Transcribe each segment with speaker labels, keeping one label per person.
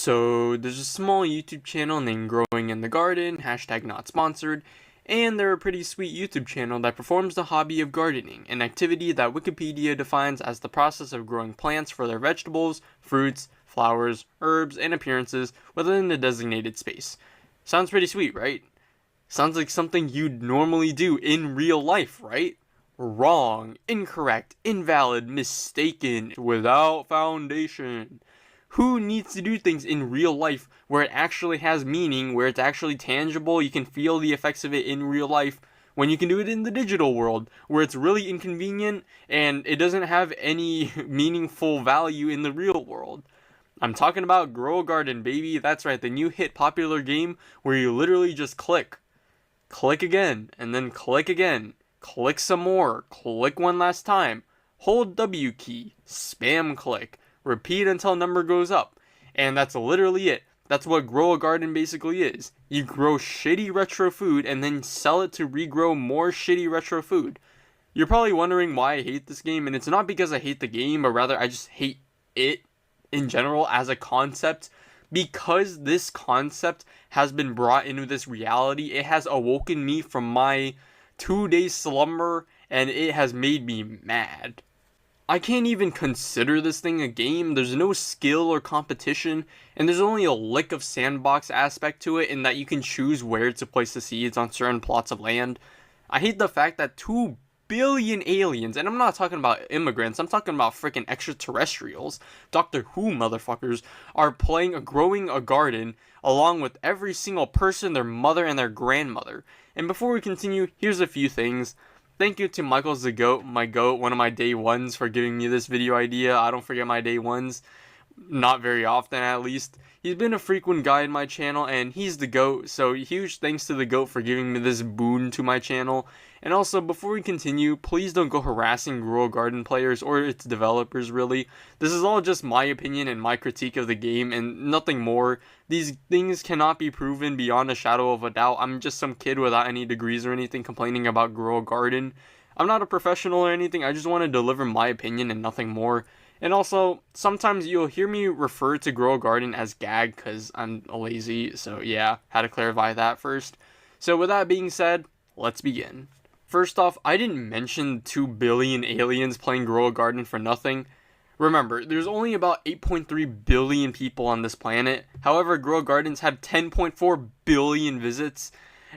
Speaker 1: So there's a small YouTube channel named Growing in the Garden, hashtag not sponsored, and they're a pretty sweet YouTube channel that performs the hobby of gardening, an activity that Wikipedia defines as the process of growing plants for their vegetables, fruits, flowers, herbs, and appearances within a designated space. Sounds pretty sweet, right? Sounds like something you'd normally do in real life, right? Wrong, incorrect, invalid, mistaken, without foundation. Who needs to do things in real life where it actually has meaning, where it's actually tangible, you can feel the effects of it in real life, when you can do it in the digital world, where it's really inconvenient and it doesn't have any meaningful value in the real world? I'm talking about Grow a Garden, baby. That's right, the new hit popular game where you literally just click again, and then click again, click some more, click one last time, hold W key, spam click, repeat until number goes up. And that's literally it. That's what Grow a Garden basically is. You grow shitty retro food and then sell it to regrow more shitty retro food. You're probably wondering why I hate this game, and it's not because I hate the game, but rather I just hate it in general as a concept. Because this concept has been brought into this reality, it has awoken me from my 2 day slumber and it has made me mad. I can't even consider this thing a game. There's no skill or competition, and there's only a lick of sandbox aspect to it in that you can choose where to place the seeds on certain plots of land. I hate the fact that 2 billion aliens, and I'm not talking about immigrants, I'm talking about freaking extraterrestrials, Doctor Who motherfuckers, are growing a garden along with every single person, their mother and their grandmother. And before we continue, here's a few things. Thank you to Michael the Goat, my goat, one of my day ones, for giving me this video idea. I don't forget my day ones. Not very often, at least. He's been a frequent guy in my channel, and he's the GOAT, so huge thanks to the GOAT for giving me this boon to my channel. And also, before we continue, please don't go harassing Grow a Garden players, or its developers, really. This is all just my opinion and my critique of the game, and nothing more. These things cannot be proven beyond a shadow of a doubt. I'm just some kid without any degrees or anything complaining about Grow a Garden. I'm not a professional or anything, I just want to deliver my opinion and nothing more. And also, sometimes you'll hear me refer to Grow a Garden as gag because I'm lazy, so yeah, had to clarify that first. So with that being said, let's begin. First off, I didn't mention 2 billion aliens playing Grow a Garden for nothing. Remember, there's only about 8.3 billion people on this planet. However, Grow a Gardens had 10.4 billion visits.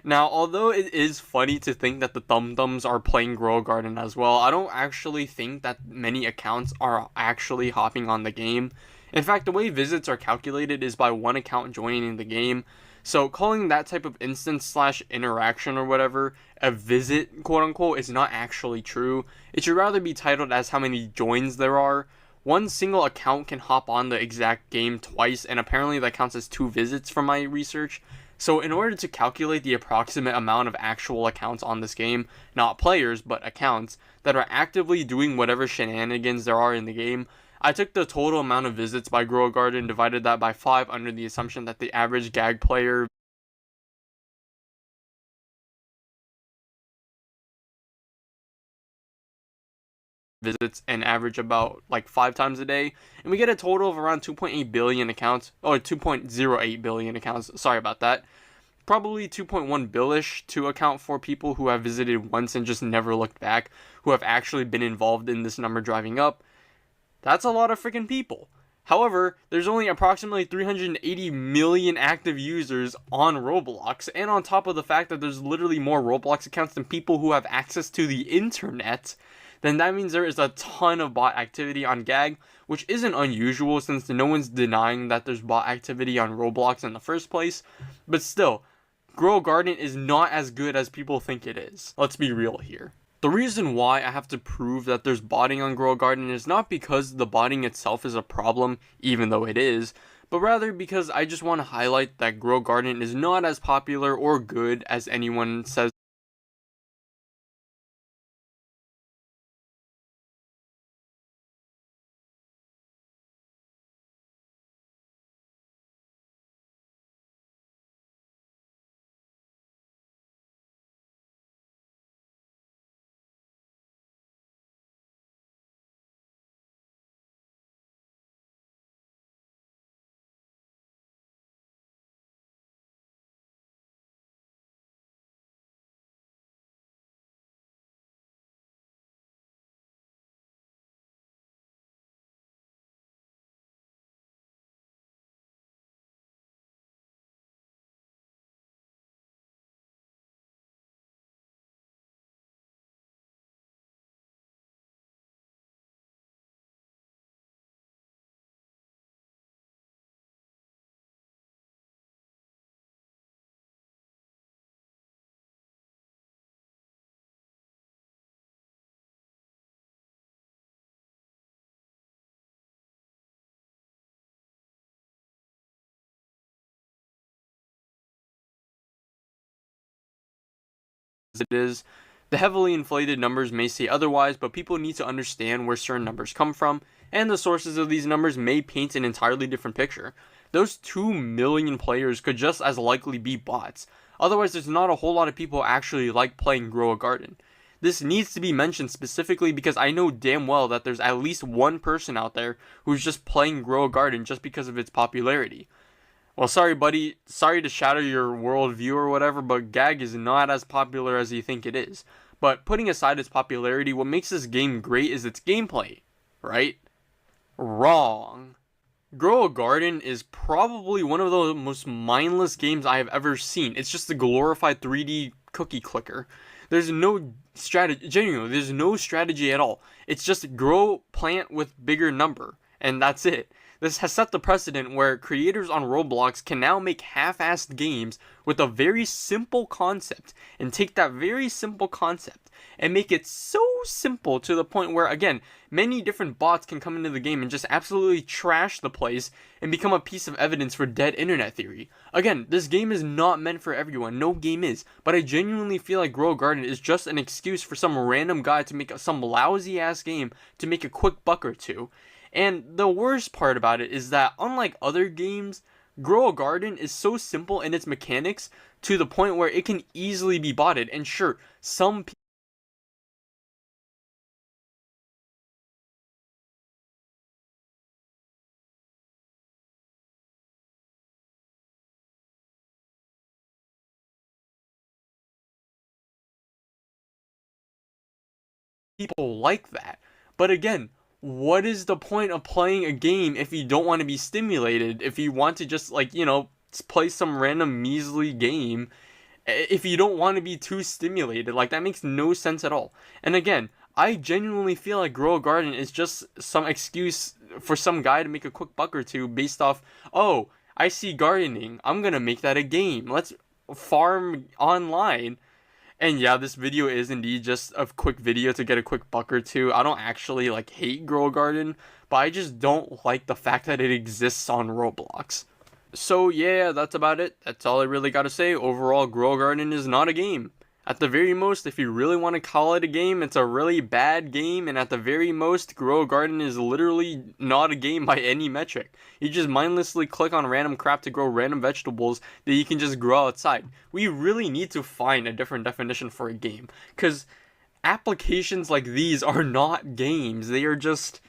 Speaker 1: Now, although it is funny to think that the Thum-Thums are playing Grow a Garden as well, I don't actually think that many accounts are actually hopping on the game. In fact, the way visits are calculated is by one account joining the game. So calling that type of instance / interaction or whatever a visit, quote unquote, is not actually true. It should rather be titled as how many joins there are. One single account can hop on the exact game twice, and apparently that counts as 2 visits from my research. So in order to calculate the approximate amount of actual accounts on this game, not players, but accounts, that are actively doing whatever shenanigans there are in the game, I took the total amount of visits by Grow a Garden, divided that by 5 under the assumption that the average gag player visits an average about like 5 times a day, and we get a total of around 2.8 billion accounts, or 2.08 billion accounts, sorry about that. Probably 2.1 billish to account for people who have visited once and just never looked back, who have actually been involved in this number driving up. That's a lot of freaking people. However, there's only approximately 380 million active users on Roblox, and on top of the fact that there's literally more Roblox accounts than people who have access to the internet, then that means there is a ton of bot activity on GAG, which isn't unusual since no one's denying that there's bot activity on Roblox in the first place. But still, Grow a Garden is not as good as people think it is. Let's be real here. The reason why I have to prove that there's botting on Grow a Garden is not because the botting itself is a problem, even though it is, but rather because I just want to highlight that Grow a Garden is not as popular or good as anyone says it is. The heavily inflated numbers may say otherwise, but people need to understand where certain numbers come from, and the sources of these numbers may paint an entirely different picture. Those 2 million players could just as likely be bots. Otherwise, there's not a whole lot of people who actually like playing Grow a Garden. This needs to be mentioned specifically because I know damn well that there's at least one person out there who's just playing Grow a Garden just because of its popularity. Well, sorry buddy, sorry to shatter your worldview or whatever, but GAG is not as popular as you think it is. But putting aside its popularity, what makes this game great is its gameplay, right? Wrong. Grow a Garden is probably one of the most mindless games I have ever seen. It's just a glorified 3D cookie clicker. There's no strategy, genuinely, there's no strategy at all. It's just grow plant with bigger number, and that's it. This has set the precedent where creators on Roblox can now make half-assed games with a very simple concept, and take that very simple concept and make it so simple to the point where, again, many different bots can come into the game and just absolutely trash the place and become a piece of evidence for dead internet theory. Again, this game is not meant for everyone, no game is, but I genuinely feel like Grow a Garden is just an excuse for some random guy to make some lousy ass game to make a quick buck or two. And the worst part about it is that, unlike other games, Grow a Garden is so simple in its mechanics to the point where it can easily be botted. And sure, some people like that. But again, what is the point of playing a game if you don't want to be stimulated? If you want to just, like, you know, play some random measly game, if you don't want to be too stimulated, like, that makes no sense at all. And again, I genuinely feel like Grow a Garden is just some excuse for some guy to make a quick buck or two based off, oh, I see gardening, I'm gonna make that a game. Let's farm online. And yeah, this video is indeed just a quick video to get a quick buck or two. I don't actually, like, hate Grow a Garden, but I just don't like the fact that it exists on Roblox. So yeah, that's about it. That's all I really gotta say. Overall, Grow a Garden is not a game. At the very most, if you really want to call it a game, it's a really bad game, and at the very most, Grow a Garden is literally not a game by any metric. You just mindlessly click on random crap to grow random vegetables that you can just grow outside. We really need to find a different definition for a game, because applications like these are not games. They are just...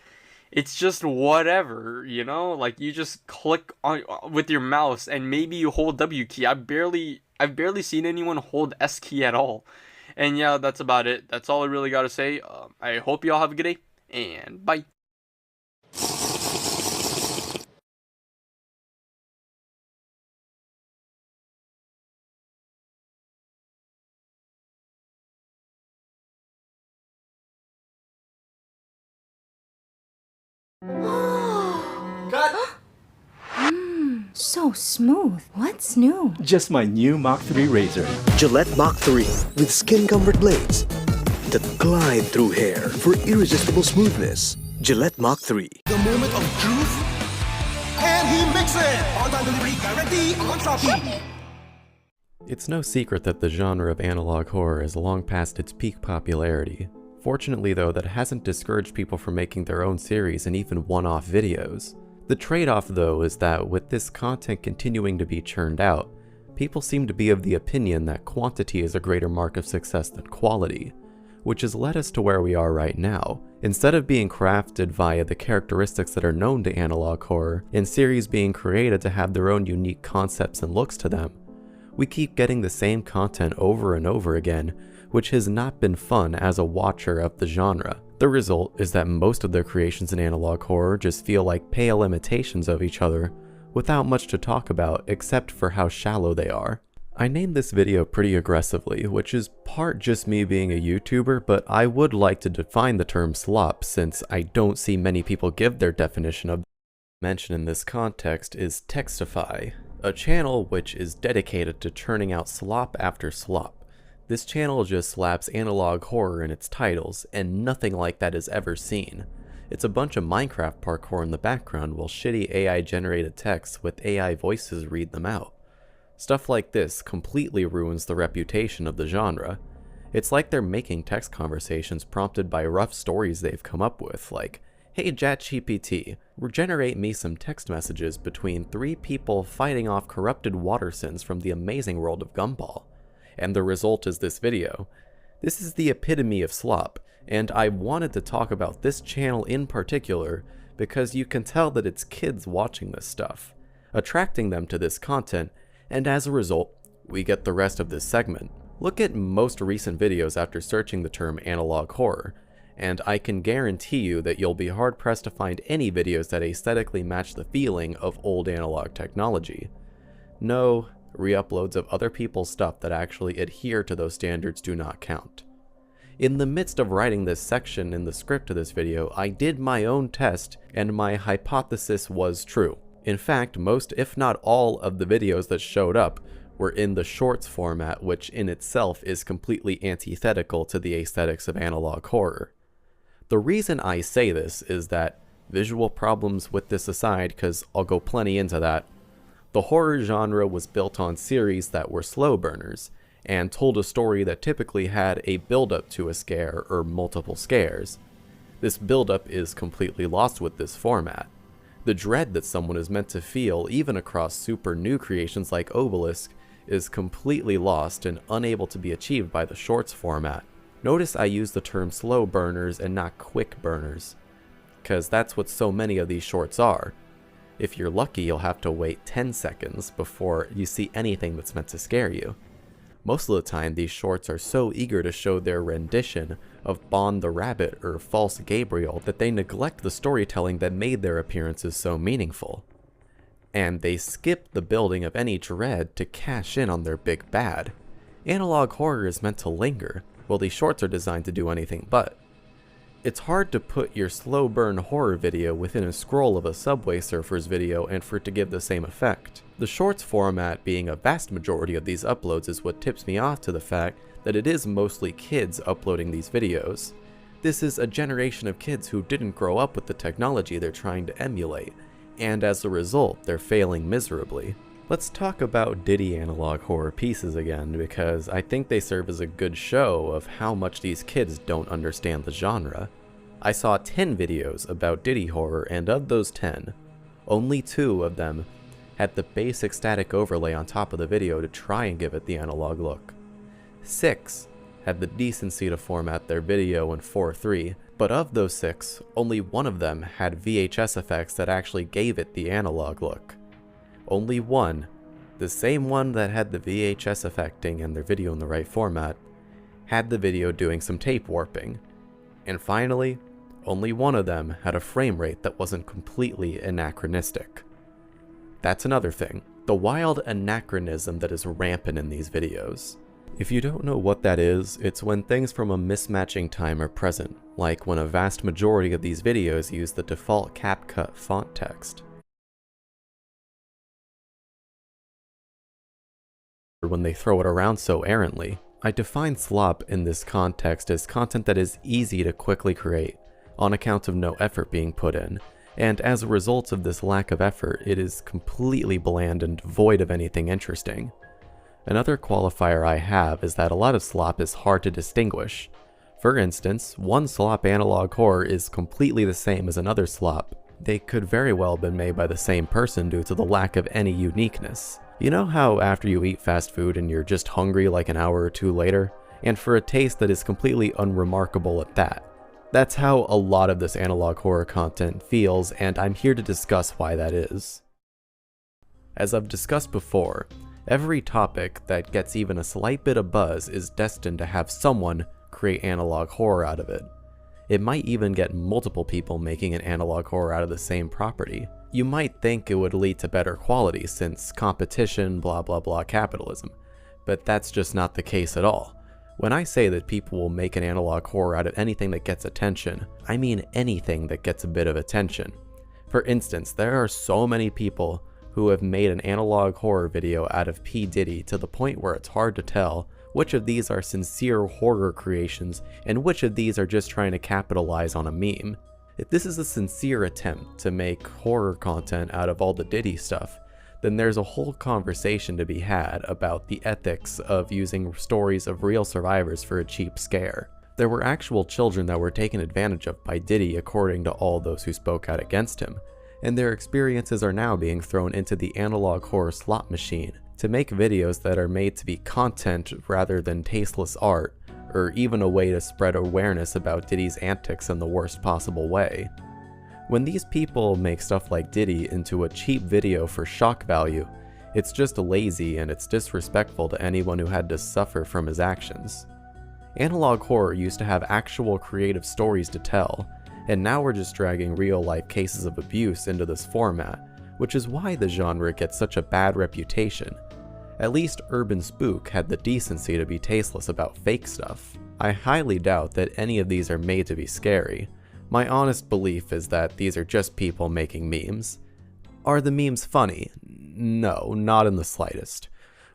Speaker 1: it's just whatever, you know? Like, you just click on with your mouse and maybe you hold W key. I've barely seen anyone hold S key at all. And yeah, that's about it. That's all I really gotta say. I hope y'all have a good day, and bye.
Speaker 2: Cut!
Speaker 3: So smooth. What's new?
Speaker 2: Just my new Mach 3 razor.
Speaker 4: Gillette Mach 3 with skin comfort blades that glide through hair for irresistible smoothness. Gillette Mach 3.
Speaker 5: The moment of truth, and he makes it! On-time delivery guarantee on Shopee!
Speaker 6: It's no secret that the genre of analog horror is long past its peak popularity. Fortunately though, that hasn't discouraged people from making their own series and even one-off videos. The trade-off though is that with this content continuing to be churned out, people seem to be of the opinion that quantity is a greater mark of success than quality, which has led us to where we are right now. Instead of being crafted via the characteristics that are known to analog horror, and series being created to have their own unique concepts and looks to them, we keep getting the same content over and over again, which has not been fun as a watcher of the genre. The result is that most of their creations in analog horror just feel like pale imitations of each other, without much to talk about except for how shallow they are. I named this video pretty aggressively, which is part just me being a YouTuber, but I would like to define the term slop since I don't see many people give their definition of. Mention in this context is Textify, a channel which is dedicated to churning out slop after slop. This channel just slaps analog horror in its titles, and nothing like that is ever seen. It's a bunch of Minecraft parkour in the background while shitty AI generated texts with AI voices read them out. Stuff like this completely ruins the reputation of the genre. It's like they're making text conversations prompted by rough stories they've come up with, like, "Hey ChatGPT, generate me some text messages between 3 people fighting off corrupted water sins from the amazing world of Gumball." And the result is this video. This is the epitome of slop, and I wanted to talk about this channel in particular because you can tell that it's kids watching this stuff, attracting them to this content, and as a result, we get the rest of this segment. Look at most recent videos after searching the term analog horror, and I can guarantee you that you'll be hard-pressed to find any videos that aesthetically match the feeling of old analog technology. No, re-uploads of other people's stuff that actually adhere to those standards do not count. In the midst of writing this section in the script of this video, I did my own test, and my hypothesis was true. In fact, most if not all of the videos that showed up were in the shorts format, which in itself is completely antithetical to the aesthetics of analog horror. The reason I say this is that, visual problems with this aside, because I'll go plenty into that, the horror genre was built on series that were slow burners, and told a story that typically had a build-up to a scare or multiple scares. This build-up is completely lost with this format. The dread that someone is meant to feel, even across super new creations like Obelisk, is completely lost and unable to be achieved by the shorts format. Notice I use the term slow burners and not quick burners, because that's what so many of these shorts are. If you're lucky, you'll have to wait 10 seconds before you see anything that's meant to scare you. Most of the time, these shorts are so eager to show their rendition of Bond the Rabbit or False Gabriel that they neglect the storytelling that made their appearances so meaningful. And they skip the building of any dread to cash in on their big bad. Analog horror is meant to linger, while these shorts are designed to do anything but. It's hard to put your slow burn horror video within a scroll of a Subway Surfers video and for it to give the same effect. The shorts format being a vast majority of these uploads is what tips me off to the fact that it is mostly kids uploading these videos. This is a generation of kids who didn't grow up with the technology they're trying to emulate, and as a result, they're failing miserably. Let's talk about Diddy analog horror pieces again, because I think they serve as a good show of how much these kids don't understand the genre. I saw 10 videos about Diddy horror, and of those 10, only 2 of them had the basic static overlay on top of the video to try and give it the analog look. 6 had the decency to format their video in 4:3, but of those 6, only 1 of them had VHS effects that actually gave it the analog look. Only 1, the same one that had the VHS effecting and their video in the right format, had the video doing some tape warping. And finally, only 1 of them had a frame rate that wasn't completely anachronistic. That's another thing, the wild anachronism that is rampant in these videos. If you don't know what that is, it's when things from a mismatching time are present, like when a vast majority of these videos use the default CapCut font text. When they throw it around so errantly. I define slop in this context as content that is easy to quickly create, on account of no effort being put in, and as a result of this lack of effort, it is completely bland and void of anything interesting. Another qualifier I have is that a lot of slop is hard to distinguish. For instance, one slop analog horror is completely the same as another slop. They could very well have been made by the same person due to the lack of any uniqueness. You know how after you eat fast food and you're just hungry like an hour or 2 later? And for a taste that is completely unremarkable at that. That's how a lot of this analog horror content feels, and I'm here to discuss why that is. As I've discussed before, every topic that gets even a slight bit of buzz is destined to have someone create analog horror out of it. It might even get multiple people making an analog horror out of the same property. You might think it would lead to better quality since competition, blah blah blah capitalism, but that's just not the case at all. When I say that people will make an analog horror out of anything that gets attention, I mean anything that gets a bit of attention. For instance, there are so many people who have made an analog horror video out of P. Diddy to the point where it's hard to tell which of these are sincere horror creations and which of these are just trying to capitalize on a meme. If this is a sincere attempt to make horror content out of all the Diddy stuff, then there's a whole conversation to be had about the ethics of using stories of real survivors for a cheap scare. There were actual children that were taken advantage of by Diddy according to all those who spoke out against him, and their experiences are now being thrown into the analog horror slot machine to make videos that are made to be content rather than tasteless art, or even a way to spread awareness about Diddy's antics in the worst possible way. When these people make stuff like Diddy into a cheap video for shock value, it's just lazy and it's disrespectful to anyone who had to suffer from his actions. Analog horror used to have actual creative stories to tell, and now we're just dragging real-life cases of abuse into this format, which is why the genre gets such a bad reputation. At least Urban Spook had the decency to be tasteless about fake stuff. I highly doubt that any of these are made to be scary. My honest belief is that these are just people making memes. Are the memes funny? No, not in the slightest.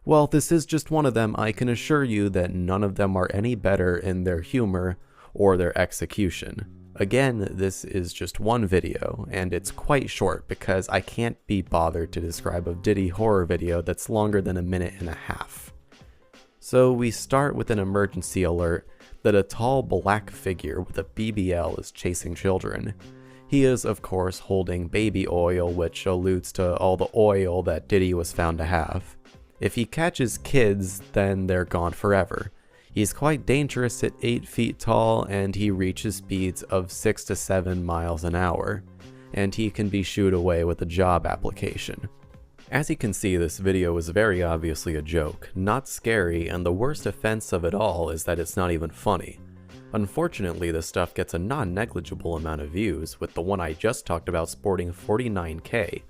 Speaker 6: While this is just one of them, I can assure you that none of them are any better in their humor or their execution. Again, this is just one video, and it's quite short because I can't be bothered to describe a Diddy horror video that's longer than a minute and a half. So we start with an emergency alert that a tall black figure with a BBL is chasing children. He is, of course, holding baby oil, which alludes to all the oil that Diddy was found to have. If he catches kids, then they're gone forever. He's quite dangerous at 8 feet tall, and he reaches speeds of 6 to 7 miles an hour, and he can be shooed away with a job application. As you can see, this video is very obviously a joke, not scary, and the worst offense of it all is that it's not even funny. Unfortunately, this stuff gets a non-negligible amount of views, with the one I just talked about sporting 49k.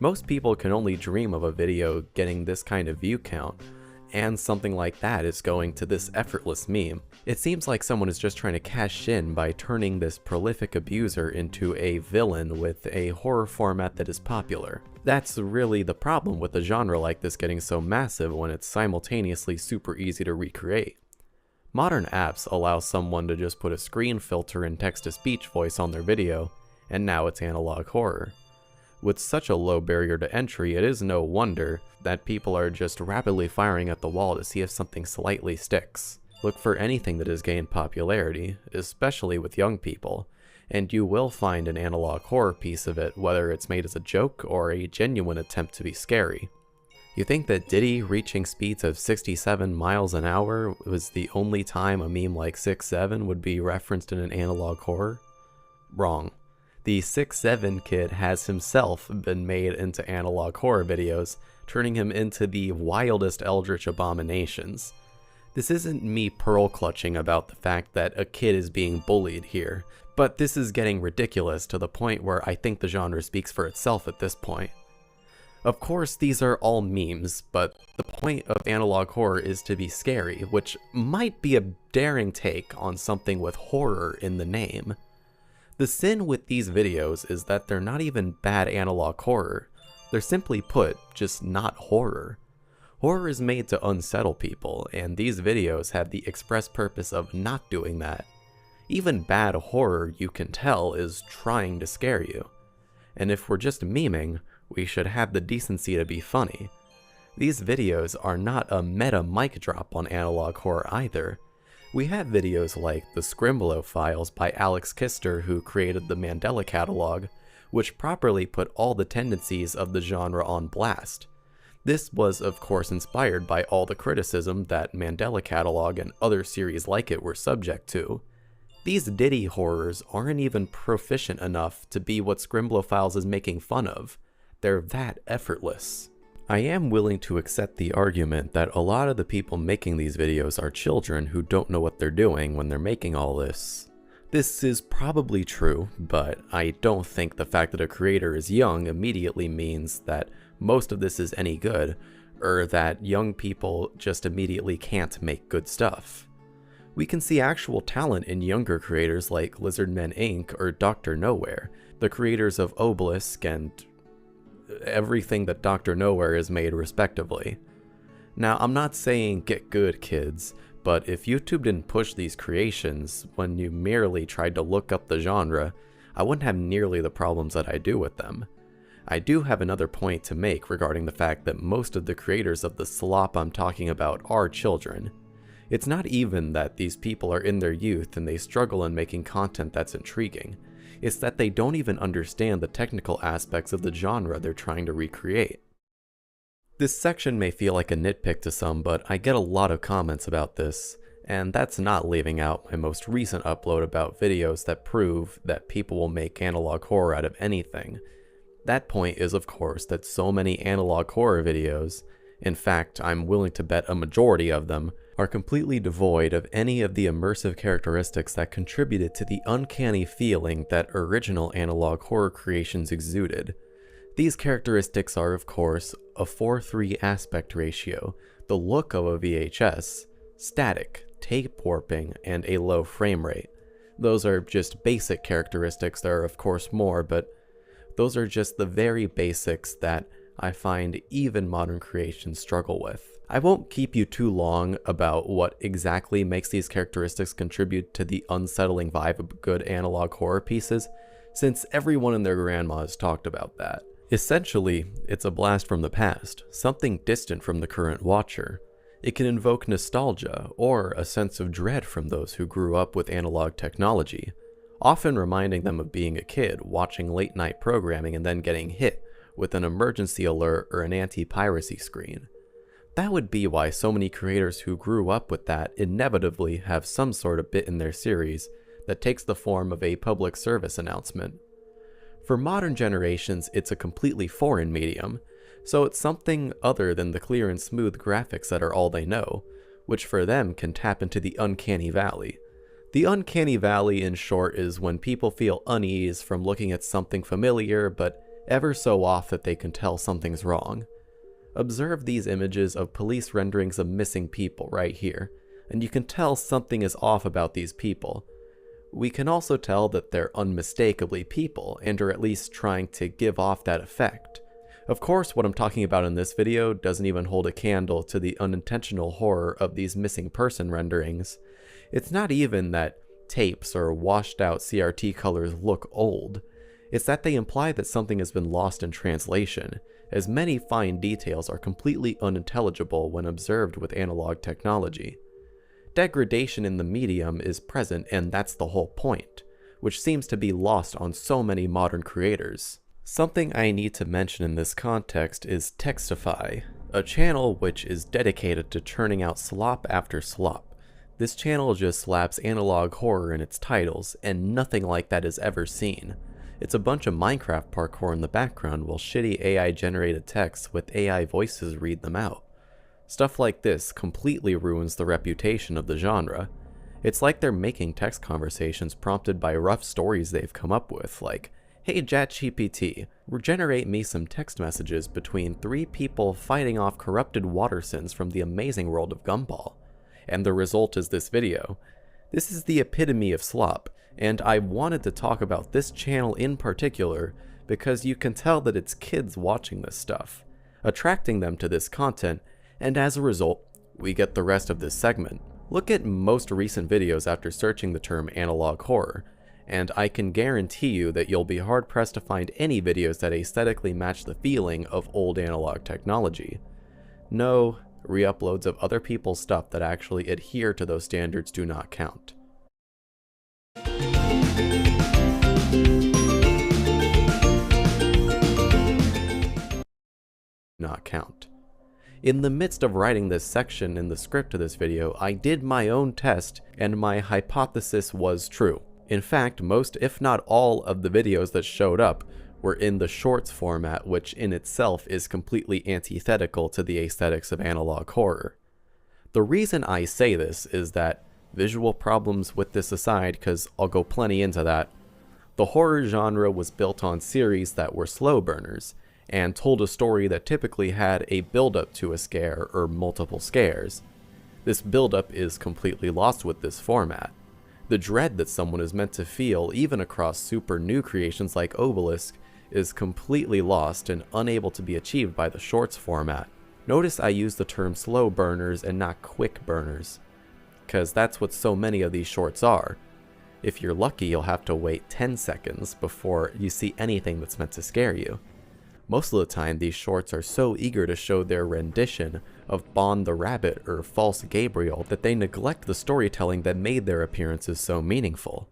Speaker 6: Most people can only dream of a video getting this kind of view count, and something like that is going to this effortless meme. It seems like someone is just trying to cash in by turning this prolific abuser into a villain with a horror format that is popular. That's really the problem with a genre like this getting so massive when it's simultaneously super easy to recreate. Modern apps allow someone to just put a screen filter and text-to-speech voice on their video, and now it's analog horror. With such a low barrier to entry, it is no wonder that people are just rapidly firing at the wall to see if something slightly sticks. Look for anything that has gained popularity, especially with young people, and you will find an analog horror piece of it, whether it's made as a joke or a genuine attempt to be scary. You think that Diddy reaching speeds of 67 miles an hour was the only time a meme like 6'7" would be referenced in an analog horror? Wrong. The 6'7" kid has himself been made into analog horror videos, turning him into the wildest eldritch abominations. This isn't me pearl clutching about the fact that a kid is being bullied here, but this is getting ridiculous to the point where I think the genre speaks for itself at this point. Of course, these are all memes, but the point of analog horror is to be scary, which might be a daring take on something with horror in the name. The sin with these videos is that they're not even bad analog horror. They're simply put, just not horror. Horror is made to unsettle people, and these videos have the express purpose of not doing that. Even bad horror, you can tell, is trying to scare you. And if we're just memeing, we should have the decency to be funny. These videos are not a meta mic drop on analog horror either. We have videos like the Scrimblow Files by Alex Kister, who created the Mandela Catalog, which properly put all the tendencies of the genre on blast. This was of course inspired by all the criticism that Mandela Catalog and other series like it were subject to. These Diddy horrors aren't even proficient enough to be what Scrimblow Files is making fun of. They're that effortless. I am willing to accept the argument that a lot of the people making these videos are children who don't know what they're doing when they're making all this. This is probably true, but I don't think the fact that a creator is young immediately means that most of this is any good, or that young people just immediately can't make good stuff. We can see actual talent in younger creators like Lizardmen Inc. or Dr. Nowhere, the creators of Obelisk and everything that Dr. Nowhere has made respectively. Now, I'm not saying get good, kids, but if YouTube didn't push these creations when you merely tried to look up the genre, I wouldn't have nearly the problems that I do with them. I do have another point to make regarding the fact that most of the creators of the slop I'm talking about are children. It's not even that these people are in their youth and they struggle in making content that's intriguing. It's that they don't even understand the technical aspects of the genre they're trying to recreate. This section may feel like a nitpick to some, but I get a lot of comments about this, and that's not leaving out my most recent upload about videos that prove that people will make analog horror out of anything. That point is, of course, that so many analog horror videos, in fact, I'm willing to bet a majority of them, are completely devoid of any of the immersive characteristics that contributed to the uncanny feeling that original analog horror creations exuded. These characteristics are, of course, a 4:3 aspect ratio, the look of a VHS, static, tape warping, and a low frame rate. Those are just basic characteristics. There are, of course, more, but those are just the very basics that I find even modern creations struggle with. I won't keep you too long about what exactly makes these characteristics contribute to the unsettling vibe of good analog horror pieces, since everyone and their grandma has talked about that. Essentially, it's a blast from the past, something distant from the current watcher. It can invoke nostalgia or a sense of dread from those who grew up with analog technology, often reminding them of being a kid watching late-night programming and then getting hit with an emergency alert or an anti-piracy screen. That would be why so many creators who grew up with that inevitably have some sort of bit in their series that takes the form of a public service announcement. For modern generations, it's a completely foreign medium, so it's something other than the clear and smooth graphics that are all they know, which for them can tap into the uncanny valley. The uncanny valley, in short, is when people feel unease from looking at something familiar, but ever so off that they can tell something's wrong. Observe these images of police renderings of missing people right here, and you can tell something is off about these people. We can also tell that they're unmistakably people, and are at least trying to give off that effect. Of course, what I'm talking about in this video doesn't even hold a candle to the unintentional horror of these missing person renderings. It's not even that tapes or washed out CRT colors look old. It's that they imply that something has been lost in translation, as many fine details are completely unintelligible when observed with analog technology. Degradation in the medium is present, and that's the whole point, which seems to be lost on so many modern creators. Something I need to mention in this context is Textify, a channel which is dedicated to churning out slop after slop. This channel just slaps analog horror in its titles, and nothing like that is ever seen. It's a bunch of Minecraft parkour in the background while shitty AI-generated texts with AI voices read them out. Stuff like this completely ruins the reputation of the genre. It's like they're making text conversations prompted by rough stories they've come up with, like, "Hey ChatGPT, regenerate me some text messages between 3 people fighting off corrupted water sins from the amazing world of Gumball." And the result is this video. This is the epitome of slop, and I wanted to talk about this channel in particular because you can tell that it's kids watching this stuff, attracting them to this content, and as a result, we get the rest of this segment. Look at most recent videos after searching the term analog horror, and I can guarantee you that you'll be hard-pressed to find any videos that aesthetically match the feeling of old analog technology. No, re-uploads of other people's stuff that actually adhere to those standards do not count. Not count. In the midst of writing this section in the script of this video, I did my own test, and my hypothesis was true. In fact, most if not all of the videos that showed up were in the shorts format, which in itself is completely antithetical to the aesthetics of analog horror. The reason I say this is that, visual problems with this aside, because I'll go plenty into that, the horror genre was built on series that were slow burners, and told a story that typically had a build-up to a scare or multiple scares. This build-up is completely lost with this format. The dread that someone is meant to feel, even across super new creations like Obelisk, is completely lost and unable to be achieved by the shorts format. Notice I use the term slow burners and not quick burners, because that's what so many of these shorts are. If you're lucky, you'll have to wait 10 seconds before you see anything that's meant to scare you. Most of the time, these shorts are so eager to show their rendition of Bon the Rabbit or False Gabriel that they neglect the storytelling that made their appearances so meaningful.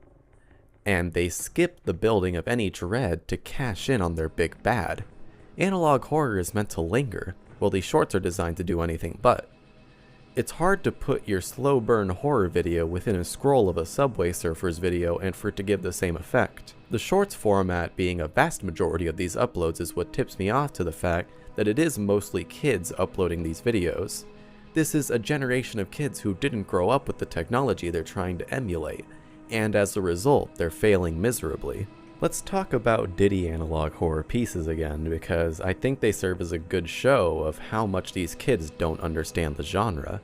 Speaker 6: And they skip the building of any dread to cash in on their big bad. Analog horror is meant to linger, while these shorts are designed to do anything but. It's hard to put your slow burn horror video within a scroll of a Subway Surfers video and for it to give the same effect. The shorts format being a vast majority of these uploads is what tips me off to the fact that it is mostly kids uploading these videos. This is a generation of kids who didn't grow up with the technology they're trying to emulate, and as a result, they're failing miserably. Let's talk about Diddy analog horror pieces again, because I think they serve as a good show of how much these kids don't understand the genre.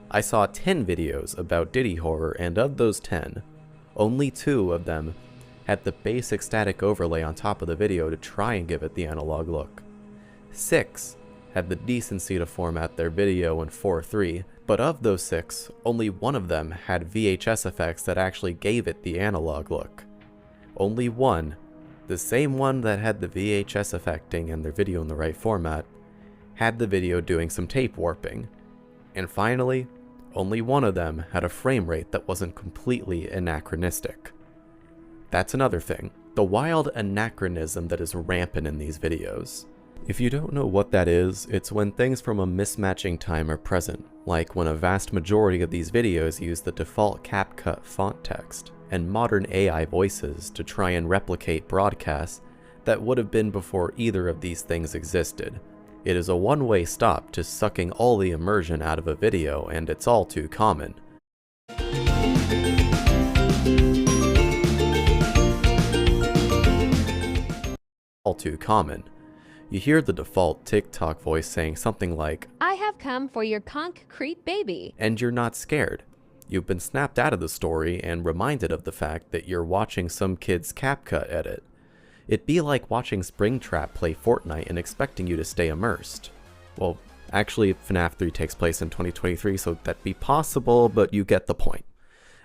Speaker 6: I saw 10 videos about Diddy horror, and of those 10, only 2 of them had the basic static overlay on top of the video to try and give it the analog look. 6 had the decency to format their video in 4:3, but of those 6, only 1 of them had VHS effects that actually gave it the analog look. Only 1, the same one that had the VHS effecting and their video in the right format, had the video doing some tape warping. And finally, only 1 of them had a frame rate that wasn't completely anachronistic. That's another thing, the wild anachronism that is rampant in these videos. If you don't know what that is, it's when things from a mismatching time are present, like when a vast majority of these videos use the default CapCut font text and modern AI voices to try and replicate broadcasts that would have been before either of these things existed. It is a one-way stop to sucking all the immersion out of a video, and it's all too common. All too common. You hear the default TikTok voice saying something like,
Speaker 7: "I have come for your concrete baby,"
Speaker 6: and you're not scared. You've been snapped out of the story and reminded of the fact that you're watching some kid's CapCut edit. It'd be like watching Springtrap play Fortnite and expecting you to stay immersed. Well, actually, FNAF 3 takes place in 2023, so that'd be possible, but you get the point.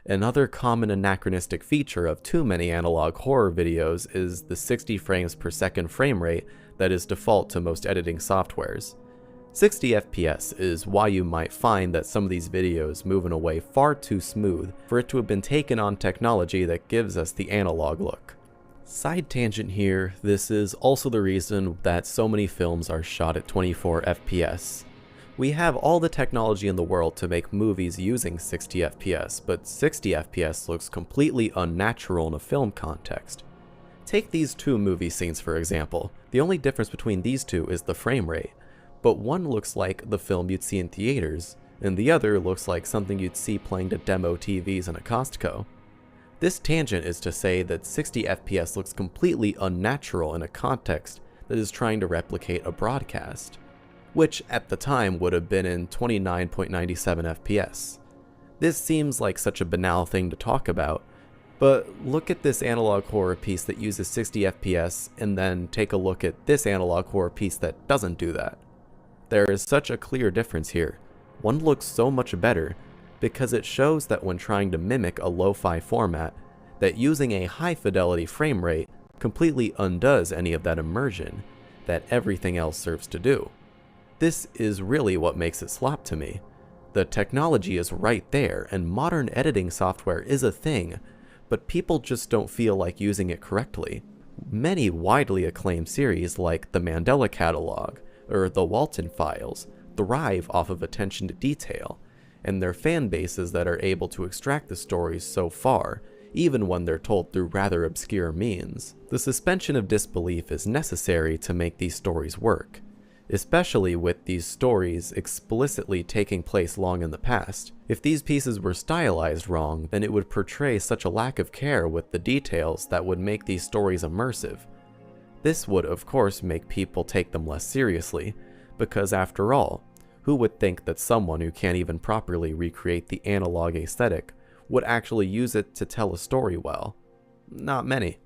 Speaker 6: Another common anachronistic feature of too many analog horror videos is the 60 frames per second frame rate that is default to most editing softwares. 60 FPS is why you might find that some of these videos move in a way far too smooth for it to have been taken on technology that gives us the analog look. Side tangent here, this is also the reason that so many films are shot at 24 FPS. We have all the technology in the world to make movies using 60 FPS, but 60 FPS looks completely unnatural in a film context. Take these 2 movie scenes for example. The only difference between these 2 is the frame rate, but one looks like the film you'd see in theaters, and the other looks like something you'd see playing to demo TVs in a Costco. This tangent is to say that 60 FPS looks completely unnatural in a context that is trying to replicate a broadcast, which at the time would have been in 29.97 FPS. This seems like such a banal thing to talk about, but look at this analog horror piece that uses 60 FPS and then take a look at this analog horror piece that doesn't do that. There is such a clear difference here. One looks so much better because it shows that when trying to mimic a lo-fi format, that using a high fidelity frame rate completely undoes any of that immersion that everything else serves to do. This is really what makes it slop to me. The technology is right there, and modern editing software is a thing, but people just don't feel like using it correctly. Many widely acclaimed series like The Mandela Catalog or The Walton Files thrive off of attention to detail, and their fan bases that are able to extract the stories so far, even when they're told through rather obscure means. The suspension of disbelief is necessary to make these stories work, especially with these stories explicitly taking place long in the past. If these pieces were stylized wrong, then it would portray such a lack of care with the details that would make these stories immersive. This would, of course, make people take them less seriously, because after all, who would think that someone who can't even properly recreate the analog aesthetic would actually use it to tell a story well? Not many.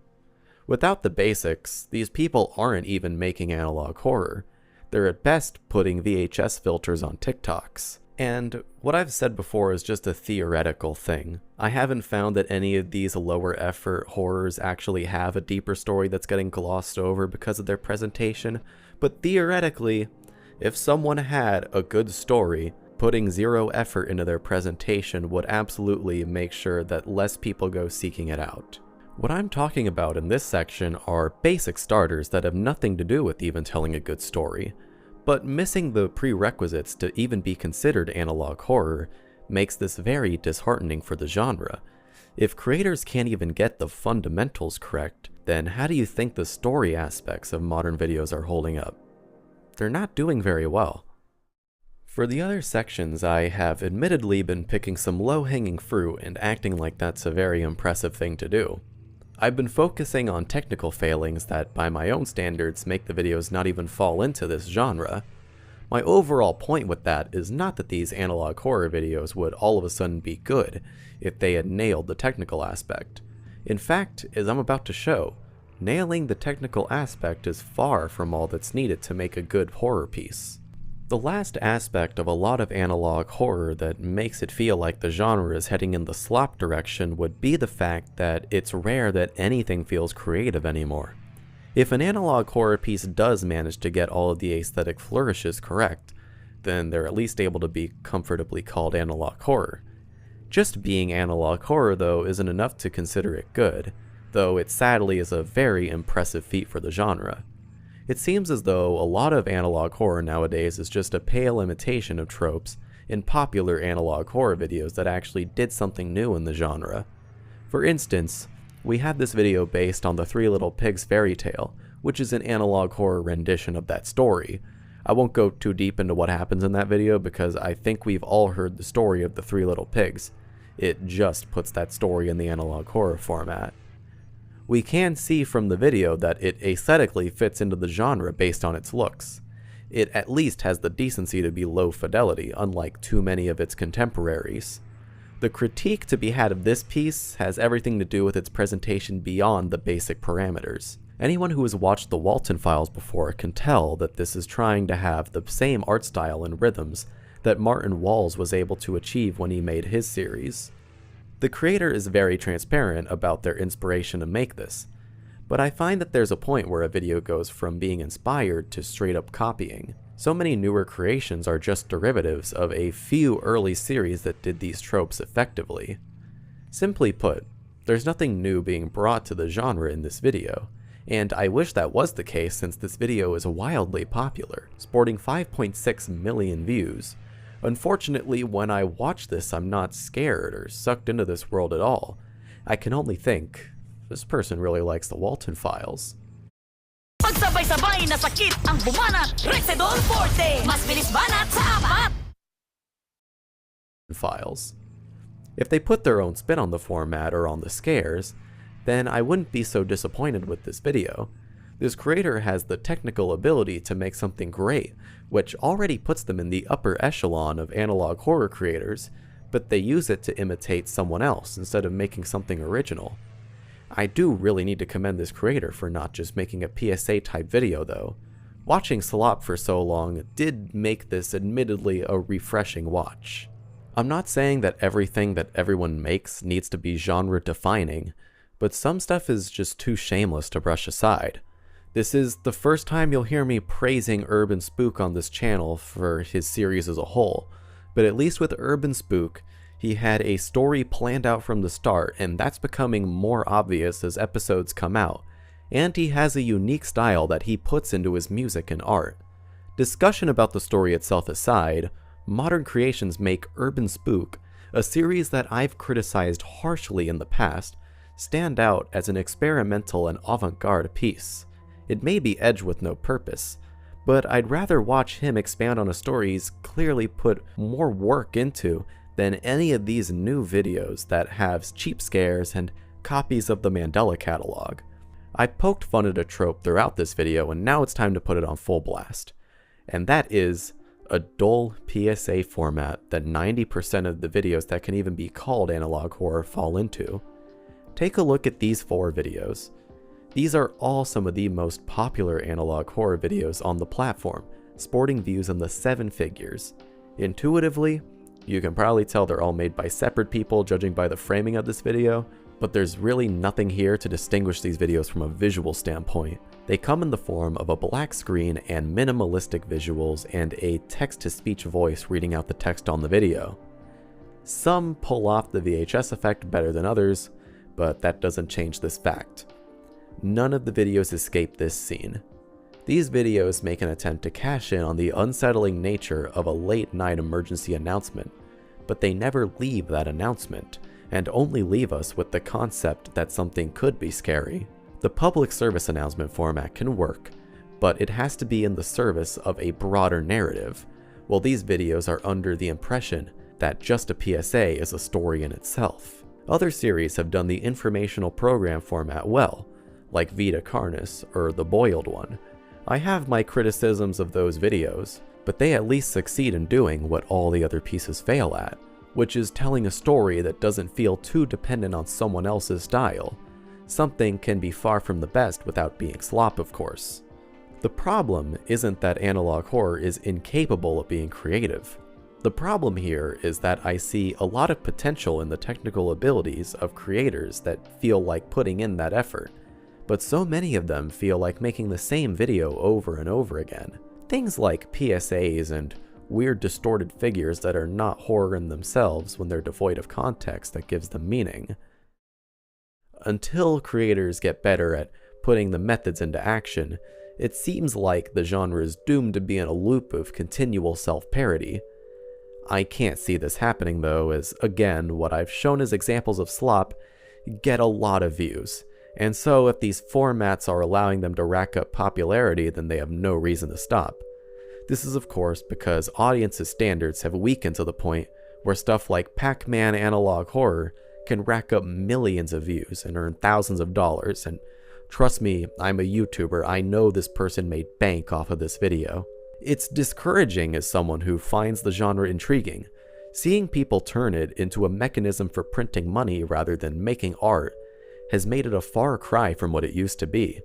Speaker 6: Without the basics, these people aren't even making analog horror. They're at best putting VHS filters on TikToks. And what I've said before is just a theoretical thing. I haven't found that any of these lower effort horrors actually have a deeper story that's getting glossed over because of their presentation, but theoretically, if someone had a good story, putting zero effort into their presentation would absolutely make sure that less people go seeking it out. What I'm talking about in this section are basic starters that have nothing to do with even telling a good story, but missing the prerequisites to even be considered analog horror makes this very disheartening for the genre. If creators can't even get the fundamentals correct, then how do you think the story aspects of modern videos are holding up? They're not doing very well. For the other sections, I have admittedly been picking some low-hanging fruit and acting like that's a very impressive thing to do. I've been focusing on technical failings that, by my own standards, make the videos not even fall into this genre. My overall point with that is not that these analog horror videos would all of a sudden be good if they had nailed the technical aspect. In fact, as I'm about to show, nailing the technical aspect is far from all that's needed to make a good horror piece. The last aspect of a lot of analog horror that makes it feel like the genre is heading in the slop direction would be the fact that it's rare that anything feels creative anymore. If an analog horror piece does manage to get all of the aesthetic flourishes correct, then they're at least able to be comfortably called analog horror. Just being analog horror, though, isn't enough to consider it good, though it sadly is a very impressive feat for the genre. It seems as though a lot of analog horror nowadays is just a pale imitation of tropes in popular analog horror videos that actually did something new in the genre. For instance, we have this video based on the Three Little Pigs fairy tale, which is an analog horror rendition of that story. I won't go too deep into what happens in that video because I think we've all heard the story of the Three Little Pigs. It just puts that story in the analog horror format. We can see from the video that it aesthetically fits into the genre based on its looks. It at least has the decency to be low fidelity, unlike too many of its contemporaries. The critique to be had of this piece has everything to do with its presentation beyond the basic parameters. Anyone who has watched the Walton Files before can tell that this is trying to have the same art style and rhythms that Martin Walls was able to achieve when he made his series. The creator is very transparent about their inspiration to make this, but I find that there's a point where a video goes from being inspired to straight up copying. So many newer creations are just derivatives of a few early series that did these tropes effectively. Simply put, there's nothing new being brought to the genre in this video, and I wish that was the case since this video is wildly popular, sporting 5.6 million views. Unfortunately, when I watch this, I'm not scared or sucked into this world at all. I can only think, this person really likes the Walton Files.
Speaker 8: Pagsabay-sabay na sakit ang bumanat, Rexedol Forte, mas bilis banat sa apat!
Speaker 6: Files. If they put their own spin on the format or on the scares, then I wouldn't be so disappointed with this video. This creator has the technical ability to make something great, which already puts them in the upper echelon of analog horror creators, but they use it to imitate someone else instead of making something original. I do really need to commend this creator for not just making a PSA type video though. Watching Slop for so long did make this admittedly a refreshing watch. I'm not saying that everything that everyone makes needs to be genre defining, but some stuff is just too shameless to brush aside. This is the first time you'll hear me praising Urban Spook on this channel for his series as a whole, but at least with Urban Spook, he had a story planned out from the start, and that's becoming more obvious as episodes come out, and he has a unique style that he puts into his music and art. Discussion about the story itself aside, modern creations make Urban Spook, a series that I've criticized harshly in the past, stand out as an experimental and avant-garde piece. It may be edged with no purpose, but I'd rather watch him expand on a story he's clearly put more work into than any of these new videos that have cheap scares and copies of the Mandela catalog. I poked fun at a trope throughout this video, and now it's time to put it on full blast. And that is a dull PSA format that 90% of the videos that can even be called analog horror fall into. Take a look at these 4 videos. These are all some of the most popular analog horror videos on the platform, sporting views in the 7 figures. Intuitively, you can probably tell they're all made by separate people judging by the framing of this video, But there's really nothing here to distinguish these videos from a visual standpoint. They come in the form of a black screen and minimalistic visuals and a text-to-speech voice reading out the text on the video. Some pull off the VHS effect better than others, but that doesn't change this fact. None of the videos escape this scene. These videos make an attempt to cash in on the unsettling nature of a late-night emergency announcement, but they never leave that announcement, and only leave us with the concept that something could be scary. The public service announcement format can work, but it has to be in the service of a broader narrative, while these videos are under the impression that just a PSA is a story in itself. Other series have done the informational program format well, like Vita Carnis or The Boiled One. I have my criticisms of those videos, but they at least succeed in doing what all the other pieces fail at, which is telling a story that doesn't feel too dependent on someone else's style. Something can be far from the best without being slop, of course. The problem isn't that analog horror is incapable of being creative. The problem here is that I see a lot of potential in the technical abilities of creators that feel like putting in that effort, but so many of them feel like making the same video over and over again. Things like PSAs and weird distorted figures that are not horror in themselves when they're devoid of context that gives them meaning. Until creators get better at putting the methods into action, it seems like the genre is doomed to be in a loop of continual self-parody. I can't see this happening though, as again, what I've shown as examples of slop get a lot of views, and so if these formats are allowing them to rack up popularity, then they have no reason to stop. This is of course because audiences' standards have weakened to the point where stuff like Pac-Man analog horror can rack up millions of views and earn thousands of dollars, and trust me, I'm a YouTuber, I know this person made bank off of this video. It's discouraging as someone who finds the genre intriguing. Seeing people turn it into a mechanism for printing money rather than making art has made it a far cry from what it used to be.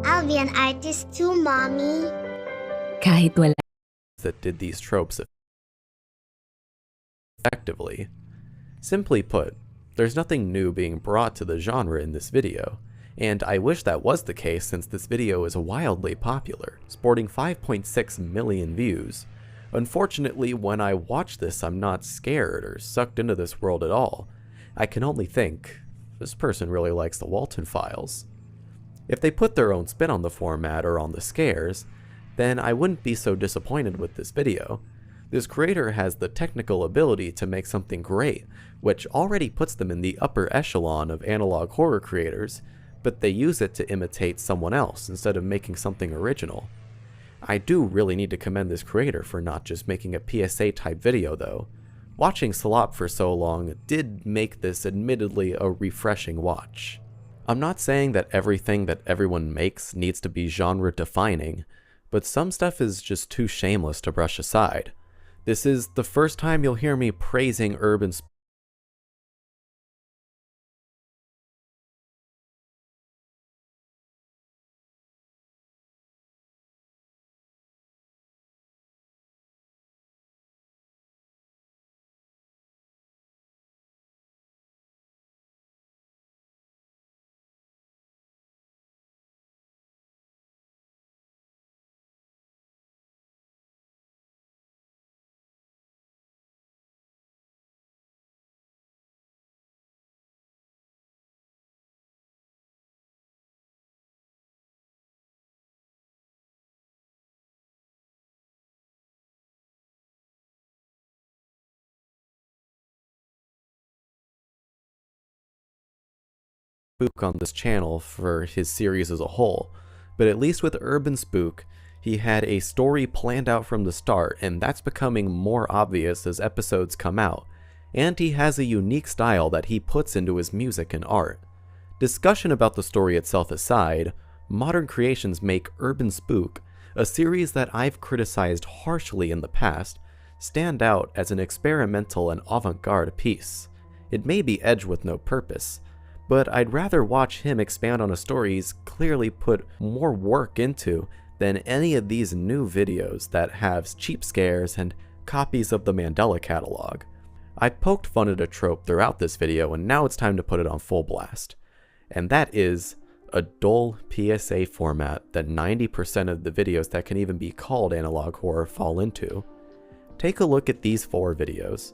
Speaker 9: I'll be an artist too, Mommy.
Speaker 3: Kahit wala.
Speaker 6: That did these tropes effectively. Simply put, there's nothing new being brought to the genre in this video, and I wish that was the case since this video is wildly popular, sporting 5.6 million views. Unfortunately, when I watch this, I'm not scared or sucked into this world at all. I can only think, this person really likes the Walton Files. If they put their own spin on the format or on the scares, then I wouldn't be so disappointed with this video. This creator has the technical ability to make something great, which already puts them in the upper echelon of analog horror creators, but they use it to imitate someone else instead of making something original. I do really need to commend this creator for not just making a PSA type video though. Watching Slop for so long did make this admittedly a refreshing watch. I'm not saying that everything that everyone makes needs to be genre defining, but some stuff is just too shameless to brush aside. This is the first time you'll hear me praising Urban Spook on this channel for his series as a whole, but at least with Urban Spook, he had a story planned out from the start, and that's becoming more obvious as episodes come out, and he has a unique style that he puts into his music and art. Discussion about the story itself aside, modern creations make Urban Spook, a series that I've criticized harshly in the past, stand out as an experimental and avant-garde piece. It may be edged with no purpose, but I'd rather watch him expand on a story he's clearly put more work into than any of these new videos that have cheap scares and copies of the Mandela catalog. I poked fun at a trope throughout this video, and now it's time to put it on full blast. And that is a dull PSA format that 90% of the videos that can even be called analog horror fall into. Take a look at these 4 videos.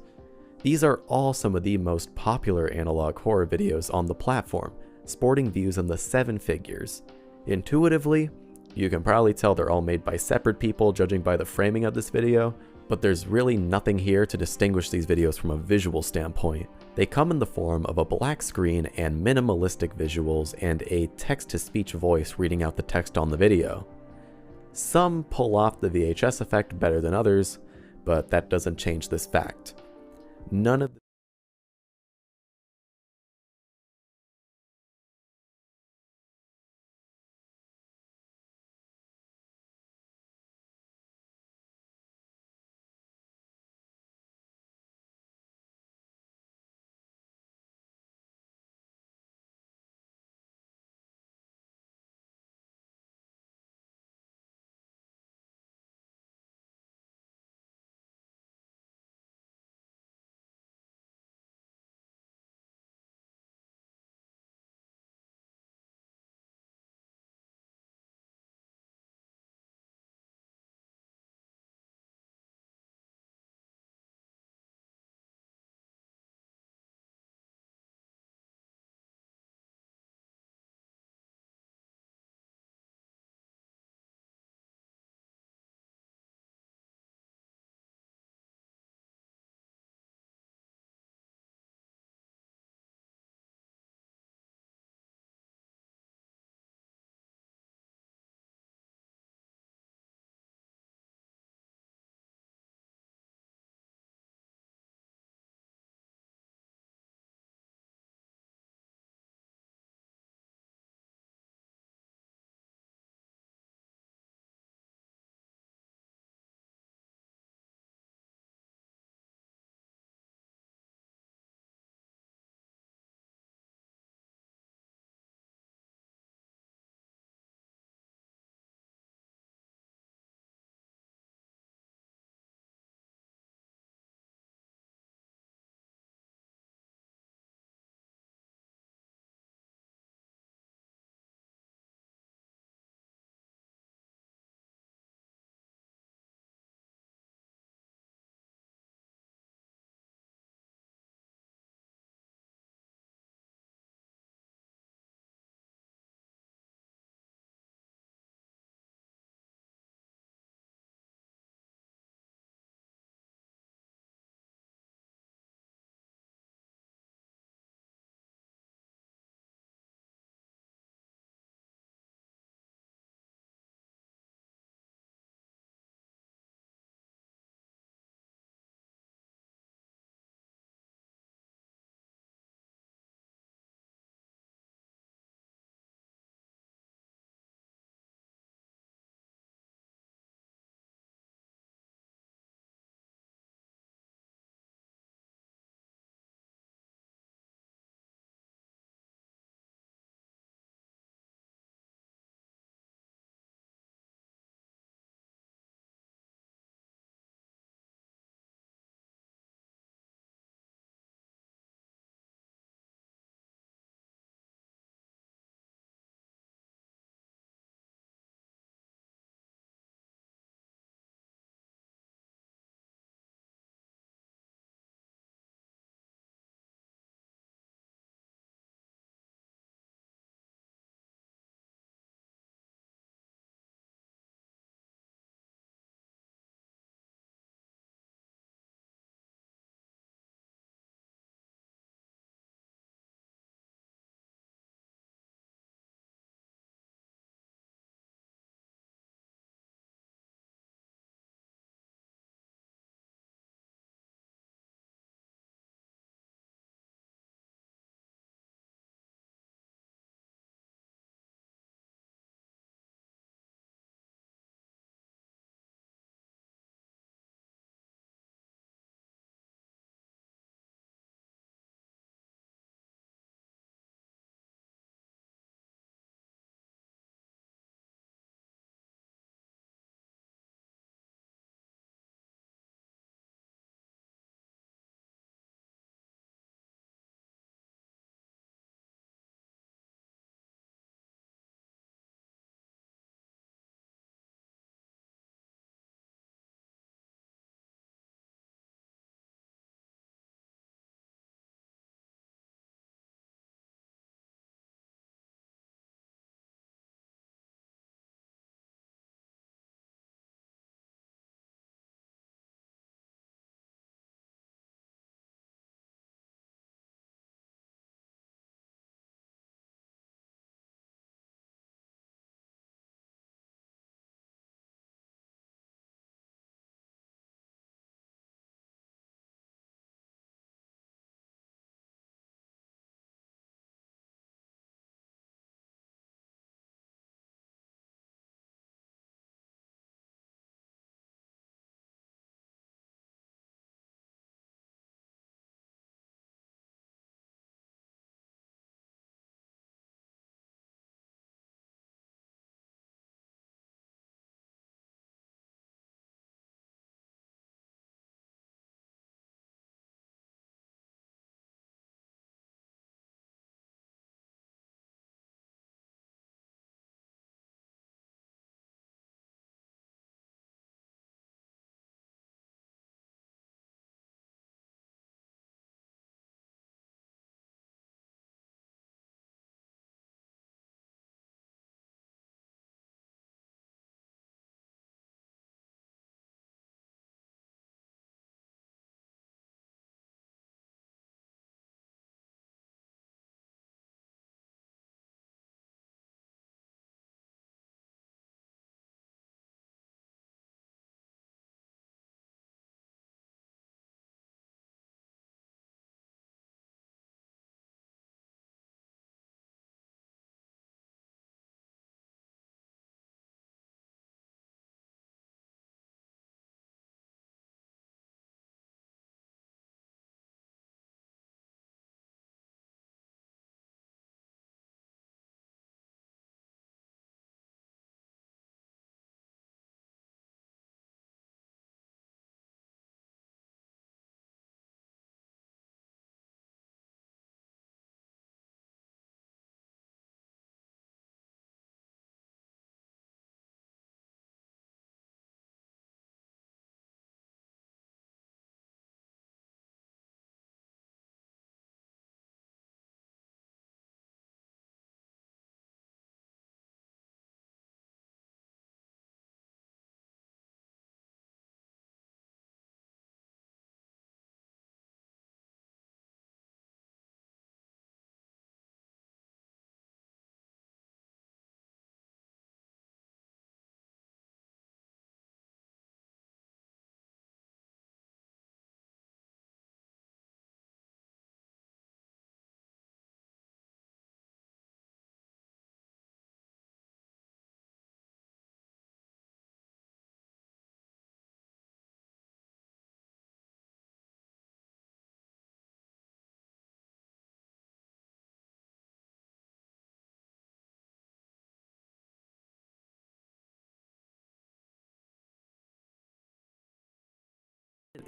Speaker 6: These are all some of the most popular analog horror videos on the platform, sporting views in the 7 figures. Intuitively, you can probably tell they're all made by separate people judging by the framing of this video, but there's really nothing here to distinguish these videos from a visual standpoint. They come in the form of a black screen and minimalistic visuals and a text-to-speech voice reading out the text on the video. Some pull off the VHS effect better than others, but that doesn't change this fact. None of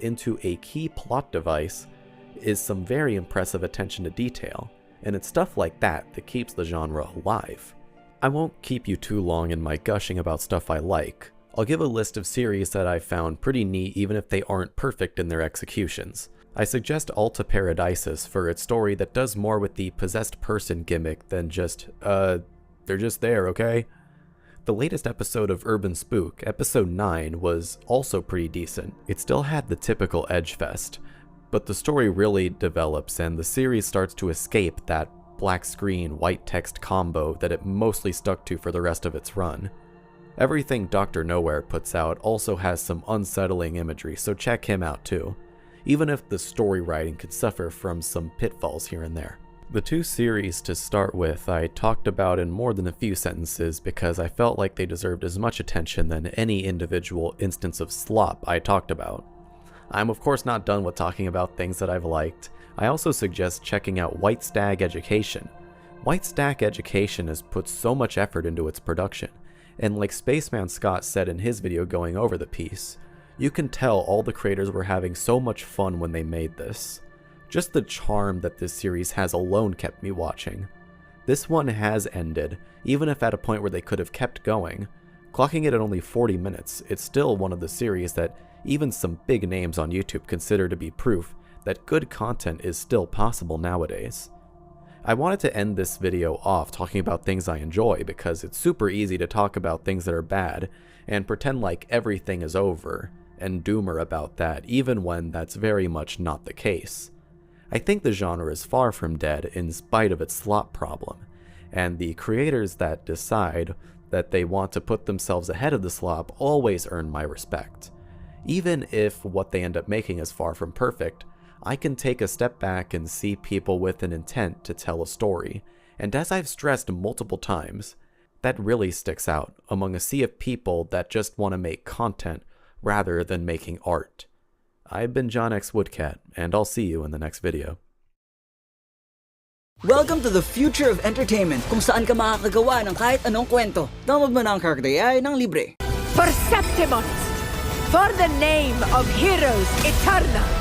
Speaker 6: into a key plot device is some very impressive attention to detail, and it's stuff like that that keeps the genre alive. I won't keep you too long in my gushing about stuff I like. I'll give a list of series that I found pretty neat even if they aren't perfect in their executions. I suggest Alta Paradisus for its story that does more with the possessed person gimmick than just, they're just there, okay? The latest episode of Urban Spook, episode 9, was also pretty decent. It still had the typical edge-fest, but the story really develops and the series starts to escape that black screen, white text combo that it mostly stuck to for the rest of its run. Everything Dr. Nowhere puts out also has some unsettling imagery, so check him out too, even if the story writing could suffer from some pitfalls here and there. The two series to start with I talked about in more than a few sentences because I felt like they deserved as much attention than any individual instance of slop I talked about. I'm of course not done with talking about things that I've liked. I also suggest checking out White Stag Education. White Stag Education has put so much effort into its production, and like Spaceman Scott said in his video going over the piece, you can tell all the creators were having so much fun when they made this. Just the charm that this series has alone kept me watching. This one has ended, even if at a point where they could have kept going. Clocking it at only 40 minutes, it's still one of the series that even some big names on YouTube consider to be proof that good content is still possible nowadays. I wanted to end this video off talking about things I enjoy because it's super easy to talk about things that are bad and pretend like everything is over and doomer about that even when that's very much not the case. I think the genre is far from dead in spite of its slop problem, and the creators that decide that they want to put themselves ahead of the slop always earn my respect. Even if what they end up making is far from perfect, I can take a step back and see people with an intent to tell a story, and as I've stressed multiple times, that really sticks out among a sea of people that just want to make content rather than making art. I've been John X Woodcat, and I'll see you in the next video.
Speaker 10: Welcome to the future of entertainment, kung saan ka makakagawa ng kahit anong kwento. Download mo na ang Character AI ng libre.
Speaker 11: Perceptimons, for the name of Heroes Eternal.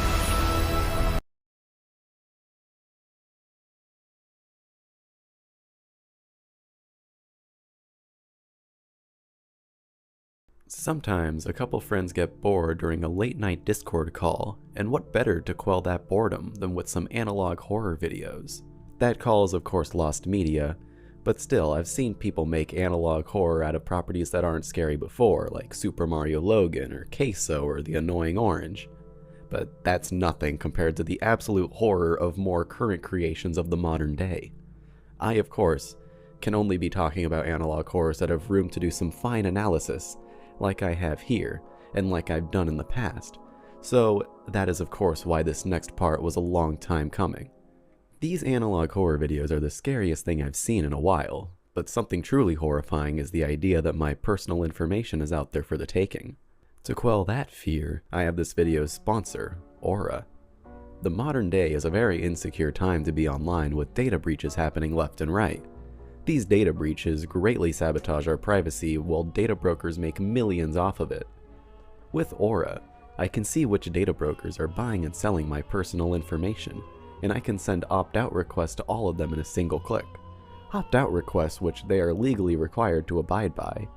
Speaker 6: Sometimes a couple friends get bored during a late night Discord call, and what better to quell that boredom than with some analog horror videos? That call is of course lost media, but still I've seen people make analog horror out of properties that aren't scary before, like Super Mario Logan or Queso or The Annoying Orange. But that's nothing compared to the absolute horror of more current creations of the modern day. I, of course, can only be talking about analog horrors that have room to do some fine analysis, like I have here, and like I've done in the past. So that is of course why this next part was a long time coming. These analog horror videos are the scariest thing I've seen in a while, but something truly horrifying is the idea that my personal information is out there for the taking. To quell that fear, I have this video's sponsor, Aura. The modern day is a very insecure time to be online with data breaches happening left and right. These data breaches greatly sabotage our privacy while data brokers make millions off of it. With Aura, I can see which data brokers are buying and selling my personal information, and I can send opt-out requests to all of them in a single click. Opt-out requests which they are legally required to abide by,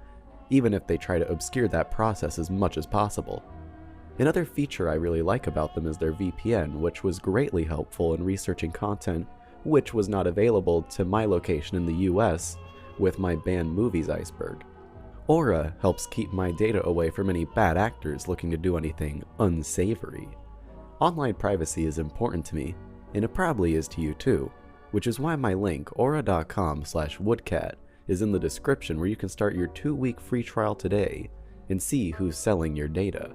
Speaker 6: even if they try to obscure that process as much as possible. Another feature I really like about them is their VPN, which was greatly helpful in researching content which was not available to my location in the US with my banned movies iceberg. Aura helps keep my data away from any bad actors looking to do anything unsavory. Online privacy is important to me, and it probably is to you too, which is why my link, aura.com/woodcat, is in the description where you can start your 2-week free trial today and see who's selling your data.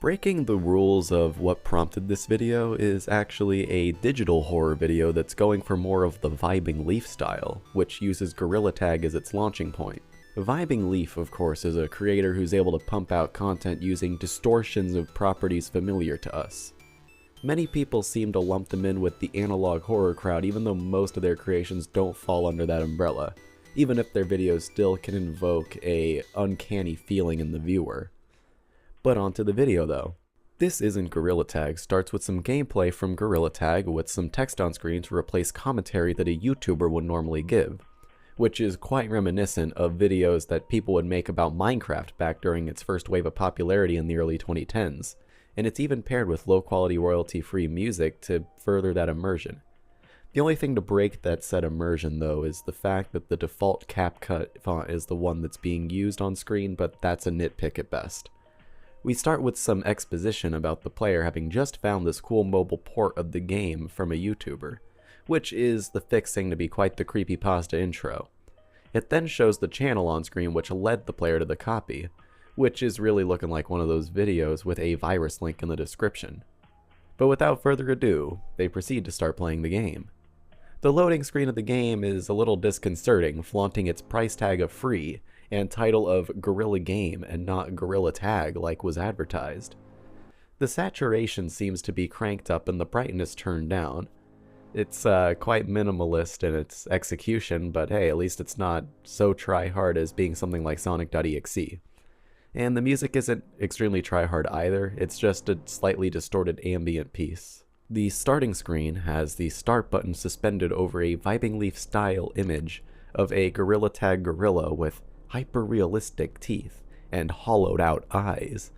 Speaker 6: Breaking the rules of what prompted this video is actually a digital horror video that's going for more of the Vibing Leaf style, which uses Gorilla Tag as its launching point. Vibing Leaf, of course, is a creator who's able to pump out content using distortions of properties familiar to us. Many people seem to lump them in with the analog horror crowd, even though most of their creations don't fall under that umbrella, even if their videos still can invoke a uncanny feeling in the viewer. But onto the video though. This Isn't Gorilla Tag starts with some gameplay from Gorilla Tag with some text on screen to replace commentary that a YouTuber would normally give, which is quite reminiscent of videos that people would make about Minecraft back during its first wave of popularity in the early 2010s, and it's even paired with low-quality royalty-free music to further that immersion. The only thing to break that said immersion, though, is the fact that the default CapCut font is the one that's being used on screen, but that's a nitpick at best. We start with some exposition about the player having just found this cool mobile port of the game from a YouTuber, which is the fixing to be quite the creepypasta intro. It then shows the channel on screen which led the player to the copy, which is really looking like one of those videos with a virus link in the description. But without further ado, they proceed to start playing the game. The loading screen of the game is a little disconcerting, flaunting its price tag of free and title of Gorilla Game and not Gorilla Tag like was advertised. The saturation seems to be cranked up and the brightness turned down. It's quite minimalist in its execution, but hey, at least it's not so try-hard as being something like Sonic.exe. And the music isn't extremely try-hard either, it's just a slightly distorted ambient piece. The starting screen has the start button suspended over a Vibing Leaf style image of a Gorilla Tag gorilla with hyper-realistic teeth and hollowed out eyes.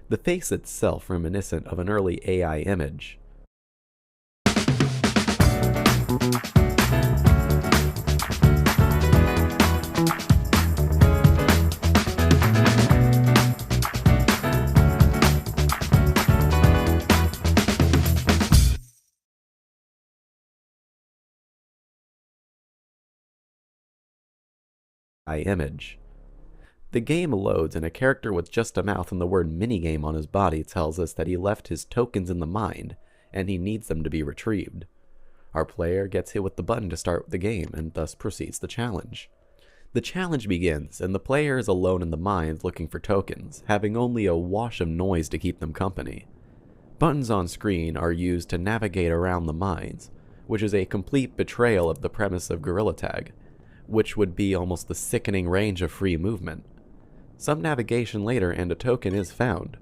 Speaker 6: The face itself reminiscent of an early AI image. Image. The game loads and a character with just a mouth and the word minigame on his body tells us that he left his tokens in the mine and he needs them to be retrieved. Our player gets hit with the button to start the game and thus proceeds the challenge. The challenge begins and the player is alone in the mines looking for tokens, having only a wash of noise to keep them company. Buttons on screen are used to navigate around the mines, which is a complete betrayal of the premise of Gorilla Tag, which would be almost the sickening range of free movement. Some navigation later and a token is found.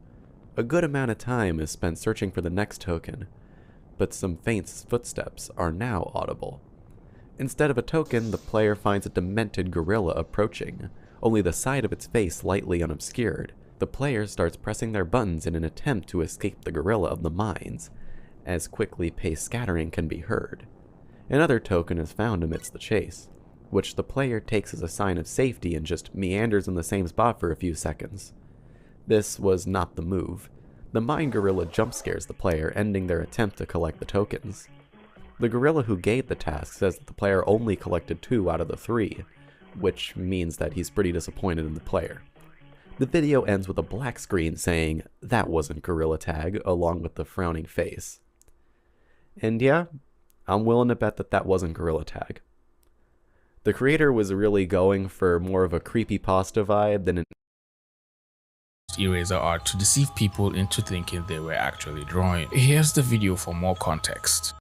Speaker 6: A good amount of time is spent searching for the next token, but some faint footsteps are now audible. Instead of a token, the player finds a demented gorilla approaching, only the side of its face slightly unobscured. The player starts pressing their buttons in an attempt to escape the gorilla of the mines, as quickly paced scattering can be heard. Another token is found amidst the chase, which the player takes as a sign of safety and just meanders in the same spot for a few seconds. This was not the move. The mine gorilla jump scares the player, ending their attempt to collect the tokens. The gorilla who gave the task says that the player only collected 2 out of the 3, which means that he's pretty disappointed in the player. The video ends with a black screen saying, "That wasn't Gorilla Tag," along with the frowning face. And yeah, I'm willing to bet that that wasn't Gorilla Tag. The creator was really going for more of a creepypasta vibe than an
Speaker 12: eraser art to deceive people into thinking they were actually drawing. Here's the video for more context.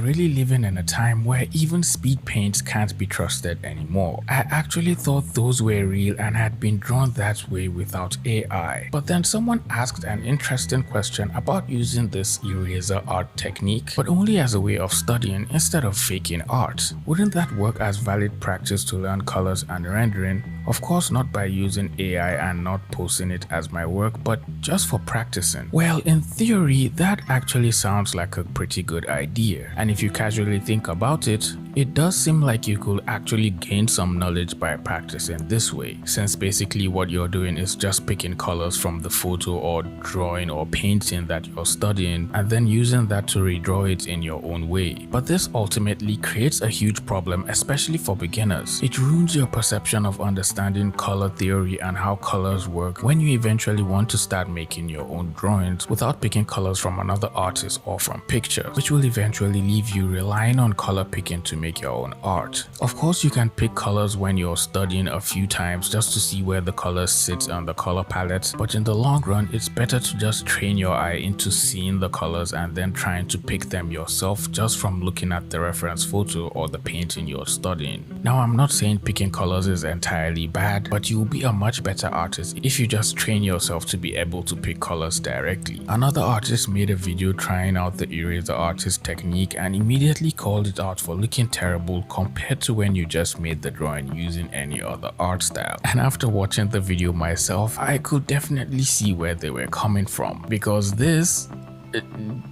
Speaker 12: Really living in a time where even speed paints can't be trusted anymore. I actually thought those were real and had been drawn that way without AI. But then someone asked an interesting question about using this eraser art technique, but only as a way of studying instead of faking art. Wouldn't that work as valid practice to learn colors and rendering Of course, not by using AI and not posting it as my work, but just for practicing. Well, in theory, that actually sounds like a pretty good idea. And if you casually think about it, it does seem like you could actually gain some knowledge by practicing this way, since basically what you're doing is just picking colors from the photo or drawing or painting that you're studying and then using that to redraw it in your own way. But this ultimately creates a huge problem, especially for beginners. It ruins your perception of understanding color theory and how colors work when you eventually want to start making your own drawings without picking colors from another artist or from pictures, which will eventually leave you relying on color picking to make your own art. Of course, you can pick colors when you're studying a few times just to see where the colors sit on the color palette, but in the long run, it's better to just train your eye into seeing the colors and then trying to pick them yourself just from looking at the reference photo or the painting you're studying. Now, I'm not saying picking colors is entirely bad, but you'll be a much better artist if you just train yourself to be able to pick colors directly. Another artist made a video trying out the eraser artist technique and immediately called it out for looking terrible compared to when you just made the drawing using any other art style. And after watching the video myself, I could definitely see where they were coming from, because this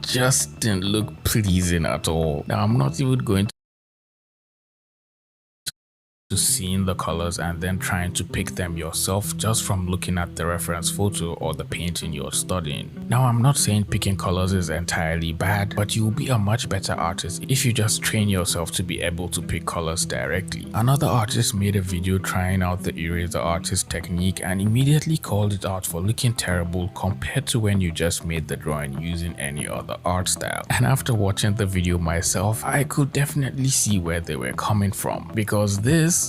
Speaker 12: just didn't look pleasing at all. Now, I'm not even going to seeing the colors and then trying to pick them yourself just from looking at the reference photo or the painting you're studying. Now, I'm not saying picking colors is entirely bad, but you'll be a much better artist if you just train yourself to be able to pick colors directly. Another artist made a video trying out the eraser artist technique and immediately called it out for looking terrible compared to when you just made the drawing using any other art style. And after watching the video myself, I could definitely see where they were coming from, because this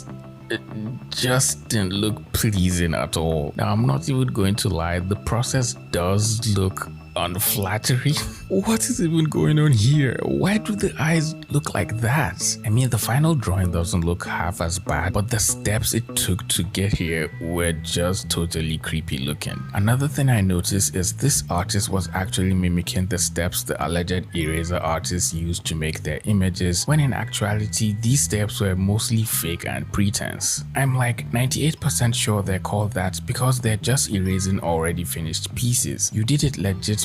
Speaker 12: just didn't look pleasing at all. Now, I'm not even going to lie, the process does look unflattering. What is even going on here? Why do the eyes look like that? I mean, the final drawing doesn't look half as bad, but the steps it took to get here were just totally creepy looking. Another thing I noticed is this artist was actually mimicking the steps the alleged eraser artists used to make their images, when in actuality these steps were mostly fake and pretense. I'm like 98% sure they're called that because they're just erasing already finished pieces. You did it legitimately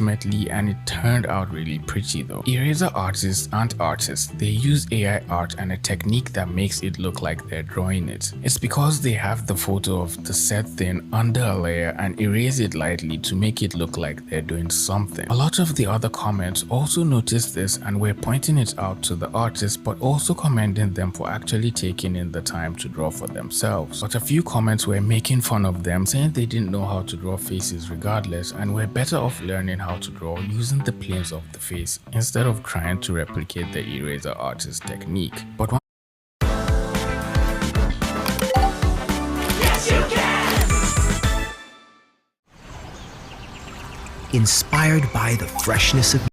Speaker 12: and it turned out really pretty though. Eraser artists aren't artists, they use AI art and a technique that makes it look like they're drawing it. It's because they have the photo of the said thing under a layer and erase it lightly to make it look like they're doing something. A lot of the other comments also noticed this and were pointing it out to the artists, but also commending them for actually taking in the time to draw for themselves. But a few comments were making fun of them, saying they didn't know how to draw faces regardless and were better off learning how to draw using the planes of the face instead of trying to replicate the eraser artist technique. But
Speaker 5: Yes, you can!
Speaker 4: Inspired by the freshness of